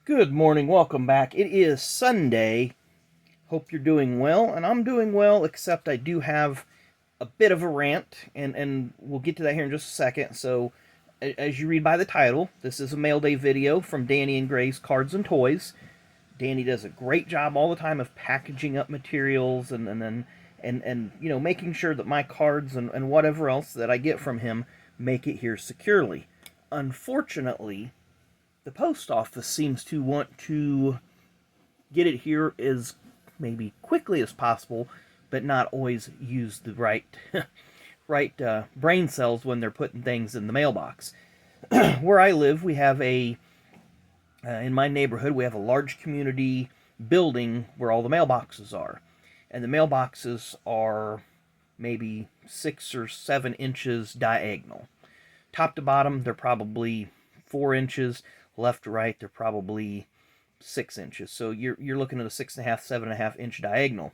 Good morning, welcome back. It is Sunday. Hope you're doing well, and I'm doing well, except I do have a bit of a rant, and we'll get to that here in just a second. So, as you read by the title, this is a mail day video from Danny and Gray's Cards and Toys. Danny does a great job all the time of packaging up materials and making sure that my cards and whatever else that I get from him make it here securely. Unfortunately, the post office seems to want to get it here as maybe quickly as possible, but not always use the right brain cells when they're putting things in the mailbox. Where I live, we have in my neighborhood, we have a large community building where all the mailboxes are. And the mailboxes are maybe 6 or 7 inches diagonal. Top to bottom, they're probably 4 inches. Left to right, they're probably 6 inches. So you're looking at a 6.5, 7.5 inch diagonal.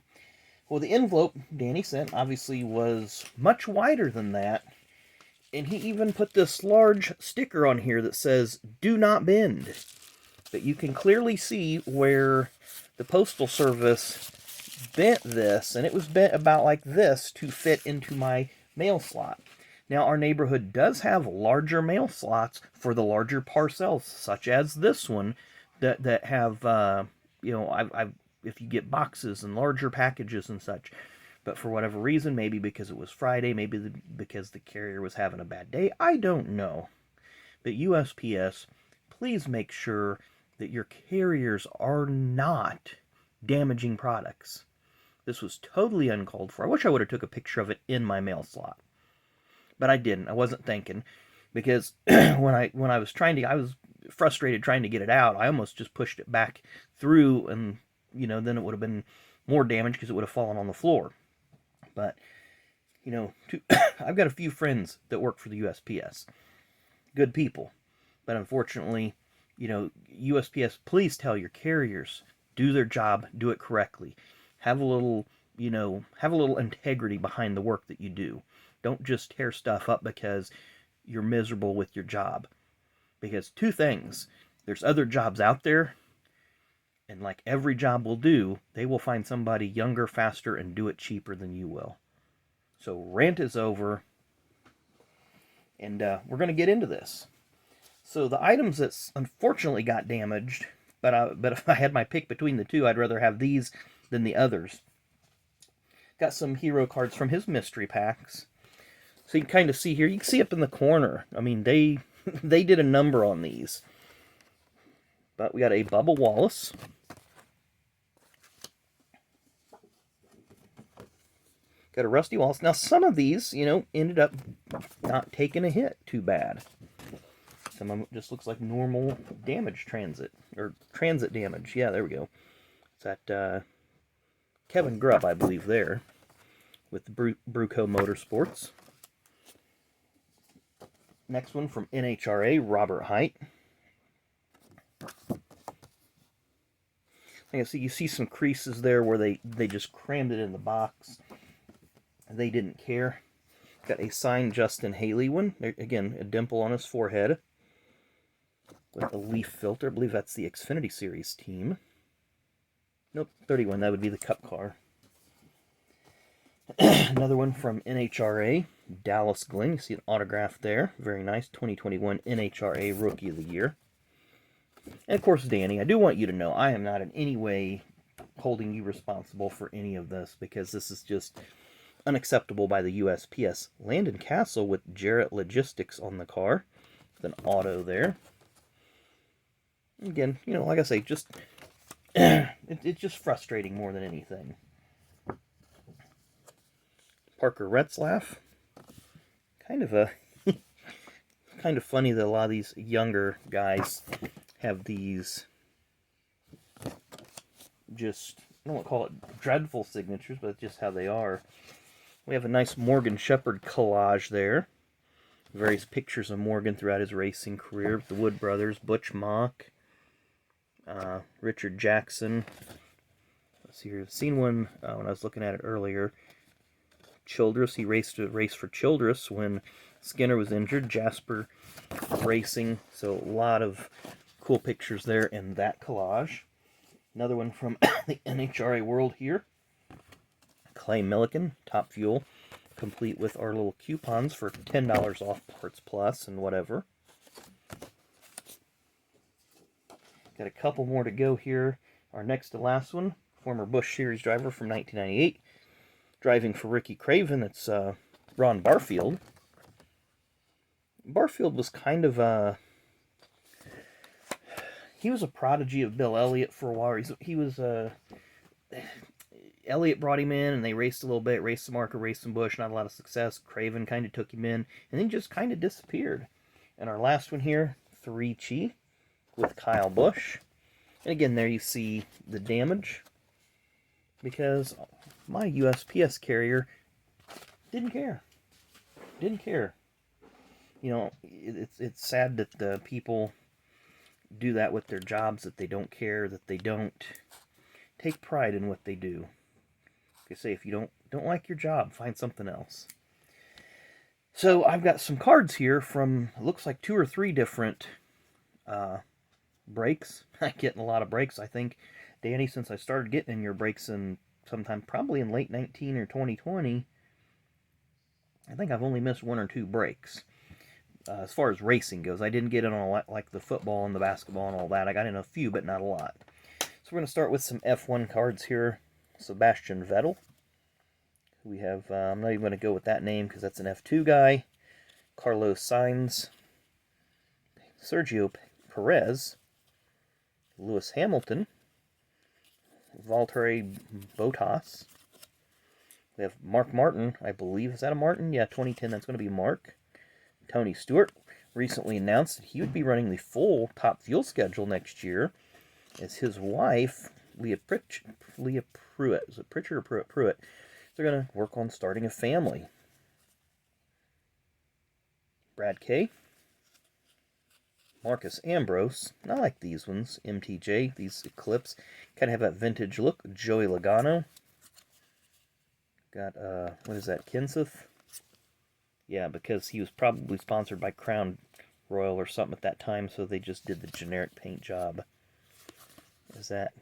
Well, the envelope Danny sent obviously was much wider than that. And he even put this large sticker on here that says, "Do not bend." But you can clearly see where the Postal Service bent this, and it was bent about like this to fit into my mail slot. Now, our neighborhood does have larger mail slots for the larger parcels, such as this one, that have, if you get boxes and larger packages and such. But for whatever reason, maybe because it was Friday, maybe because the carrier was having a bad day, I don't know. But USPS, please make sure that your carriers are not damaging products. This was totally uncalled for. I wish I would have took a picture of it in my mail slot. But I didn't. I wasn't thinking, because when I was frustrated trying to get it out. I almost just pushed it back through, and then it would have been more damage because it would have fallen on the floor. But I've got a few friends that work for the USPS, good people, but unfortunately, USPS, please tell your carriers, do their job, do it correctly, have a little integrity behind the work that you do. Don't just tear stuff up because you're miserable with your job. Because two things, there's other jobs out there, and like every job will do, they will find somebody younger, faster, and do it cheaper than you will. So rant is over, and we're going to get into this. So the items that unfortunately got damaged, but if I had my pick between the two, I'd rather have these than the others. Got some hero cards from his mystery packs. So you can kind of see here, you can see up in the corner. I mean, they did a number on these. But we got a Bubba Wallace. Got a Rusty Wallace. Now, some of these, ended up not taking a hit too bad. Some of them just looks like normal damage transit, or transit damage. Yeah, there we go. It's that Kevin Grubb, I believe, there, with the Bruco Motorsports. Next one from NHRA, Robert Height. I can see you see some creases there where they just crammed it in the box. They didn't care. Got a signed Justin Haley one. There, again, a dimple on his forehead with a leaf filter. I believe that's the Xfinity Series team. Nope, 31. That would be the Cup car. Another one from NHRA, Dallas Glenn. You see an autograph there. Very nice. 2021 NHRA Rookie of the Year. And of course, Danny, I do want you to know I am not in any way holding you responsible for any of this, because this is just unacceptable by the USPS. Landon Castle with Jarrett Logistics on the car. With an auto there. Again, like I say, just it's just frustrating more than anything. Parker Retzlaff. Kind of funny that a lot of these younger guys have these just, I don't want to call it dreadful signatures, but it's just how they are. We have a nice Morgan Shepherd collage there. Various pictures of Morgan throughout his racing career. The Wood Brothers, Butch Mock, Richard Jackson. Let's see here. I've seen one when I was looking at it earlier. Childress, he raced a race for Childress when Skinner was injured. Jasper Racing, so a lot of cool pictures there in that collage. Another one from the NHRA World here. Clay Milliken, Top Fuel, complete with our little coupons for $10 off Parts Plus and whatever. Got a couple more to go here. Our next to last one, former Busch Series driver from 1998, driving for Ricky Craven. It's Ron Barfield. Barfield was kind of he was a prodigy of Bill Elliott for a while. He was Elliott brought him in, and they raced a little bit, raced some Marker, raced some Busch, not a lot of success. Craven kind of took him in, and then just kind of disappeared. And our last one here, 3 Chi with Kyle Busch. And again, there you see the damage, because my USPS carrier didn't care. Didn't care. You know, it's sad that the people do that with their jobs, that they don't care, that they don't take pride in what they do. They say, if you don't like your job, find something else. So I've got some cards here from, it looks like 2 or 3 different breaks. I'm getting a lot of breaks, I think. Danny, since I started getting in your breaks in sometime probably in late 19 or 2020, I think I've only missed 1 or 2 breaks. As far as racing goes, I didn't get in on like the football and the basketball and all that. I got in a few, but not a lot. So we're going to start with some F1 cards here. Sebastian Vettel. We have, I'm not even going to go with that name because that's an F2 guy. Carlos Sainz. Sergio Perez. Lewis Hamilton. Valtteri Bottas. We have Mark Martin, I believe. Is that a Martin? Yeah, 2010, that's going to be Mark. Tony Stewart recently announced that he would be running the full Top Fuel schedule next year, as his wife, Leah Pruitt, is it Pritchard or Pruitt? Pruitt. They're going to work on starting a family. Brad Kay. Marcus Ambrose. I like these ones. MTJ, these Eclipse. Kind of have that vintage look. Joey Logano. Got, what is that, Kenseth? Yeah, because he was probably sponsored by Crown Royal or something at that time, so they just did the generic paint job. Is that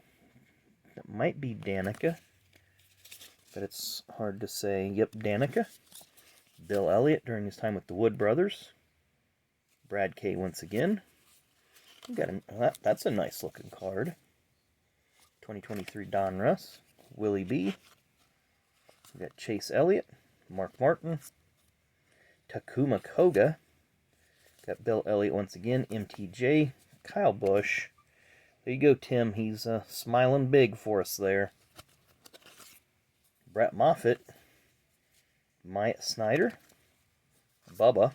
might be Danica, but it's hard to say. Yep, Danica. Bill Elliott during his time with the Wood Brothers. Brad Kay once again. We got that's a nice looking card. 2023 Don Russ. Willie B. We got Chase Elliott. Mark Martin. Takuma Koga. Got Bill Elliott once again. MTJ. Kyle Busch. There you go, Tim. He's smiling big for us there. Brett Moffitt. Myatt Snyder. Bubba.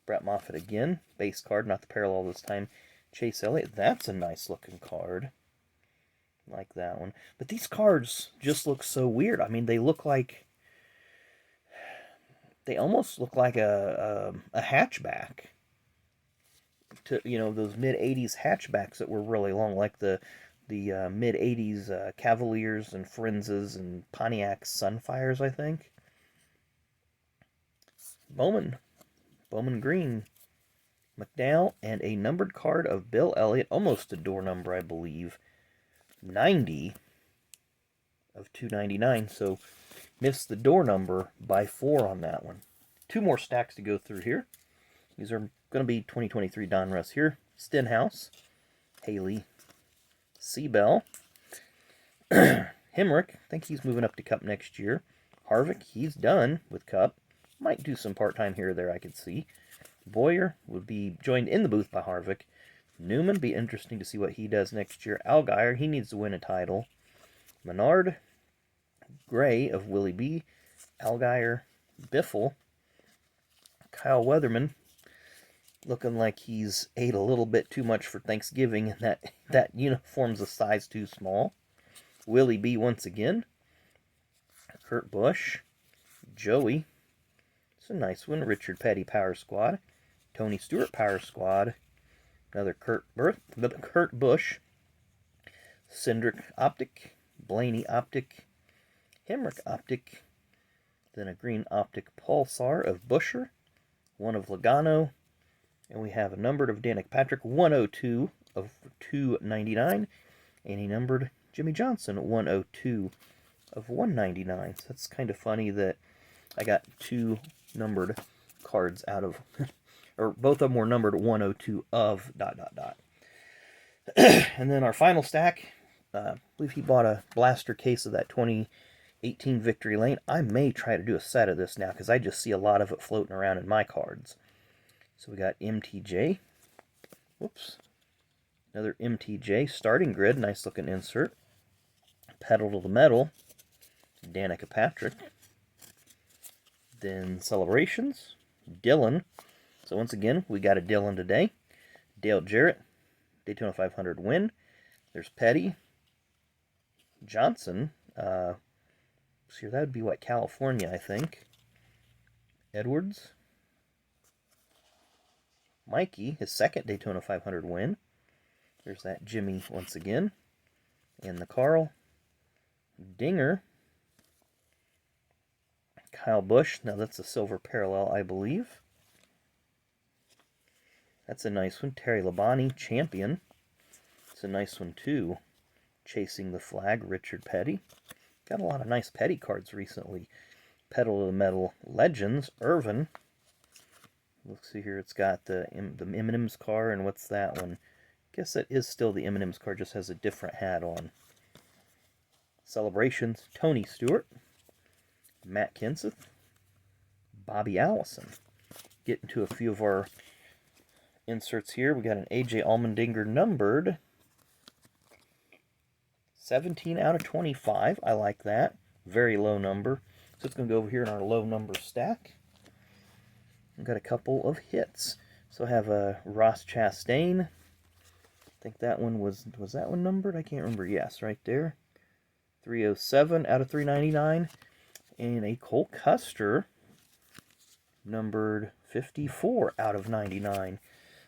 Brett Moffitt again. Base card, not the parallel this time. Chase Elliott. That's a nice looking card. Like that one. But these cards just look so weird. I mean, they look like... They almost look like a hatchback. To, you know, those mid-80s hatchbacks that were really long, like the mid-80s Cavaliers and Frenzes and Pontiac Sunfires, I think. Bowman Green, McDowell, and a numbered card of Bill Elliott, almost a door number, I believe. 90 of 299, so missed the door number by 4 on that one. 2 more stacks to go through here. These are going to be 2023 Don Russ here. Stenhouse, Haley, Seabell, Hemrick, I think he's moving up to Cup next year. Harvick, he's done with Cup. Might do some part-time here or there, I could see. Boyer would be joined in the booth by Harvick. Newman, be interesting to see what he does next year. Allgaier, he needs to win a title. Menard, Gray of Willie B. Allgaier, Biffle. Kyle Weatherman, looking like he's ate a little bit too much for Thanksgiving, and that uniform's a size too small. Willie B once again. Kurt Busch. Joey. It's a nice one. Richard Petty Power Squad. Tony Stewart Power Squad. Another Kurt Busch. Cindric Optic. Blaney Optic. Hemrick Optic. Then a green Optic Pulsar of Buscher. One of Logano. And we have a numbered of Danica Patrick, 102 of 299. And a numbered Jimmy Johnson, 102 of 199. So that's kind of funny that I got two numbered cards out of, or both of them were numbered 102 of ... And then our final stack, I believe he bought a blaster case of that 2018 Victory Lane. I may try to do a set of this now because I just see a lot of it floating around in my cards. So we got MTJ. Whoops. Another MTJ starting grid. Nice looking insert. Pedal to the Metal. Danica Patrick. Then Celebrations. Dylan. So once again, we got a Dylan today. Dale Jarrett. Daytona 500 win. There's Petty. Johnson. So that would be what, California, I think. Edwards. Mikey, his second Daytona 500 win. There's that Jimmy once again. And the Carl. Dinger. Kyle Busch. Now that's a silver parallel, I believe. That's a nice one. Terry Labonte, Champion. It's a nice one too. Chasing the Flag, Richard Petty. Got a lot of nice Petty cards recently. Pedal to the Metal Legends, Irvin. Let's see here, it's got the M&M's car, and what's that one? Guess that is still the M&M's car, just has a different hat on. Celebrations, Tony Stewart. Matt Kenseth. Bobby Allison. Getting to a few of our inserts here. We got an AJ Allmendinger numbered. 17 out of 25. I like that. Very low number. So it's going to go over here in our low number stack. We've got a couple of hits. So I have a Ross Chastain. I think that one was that one numbered? I can't remember. Yes, right there. 307 out of 399. And a Cole Custer numbered 54 out of 99.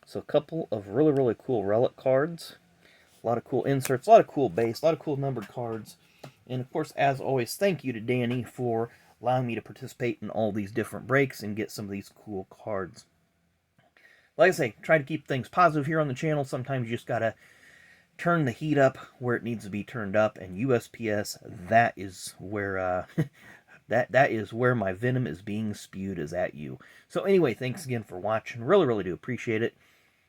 So a couple of really, really cool relic cards. A lot of cool inserts, a lot of cool base, a lot of cool numbered cards. And of course, as always, thank you to Danny for allowing me to participate in all these different breaks and get some of these cool cards. Like I say, try to keep things positive here on the channel. Sometimes you just gotta turn the heat up where it needs to be turned up. And USPS, that is where that is where my venom is being spewed, is at you. So anyway, thanks again for watching. Really, really do appreciate it.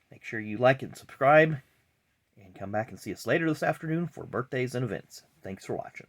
Make sure you like and subscribe. And come back and see us later this afternoon for birthdays and events. Thanks for watching.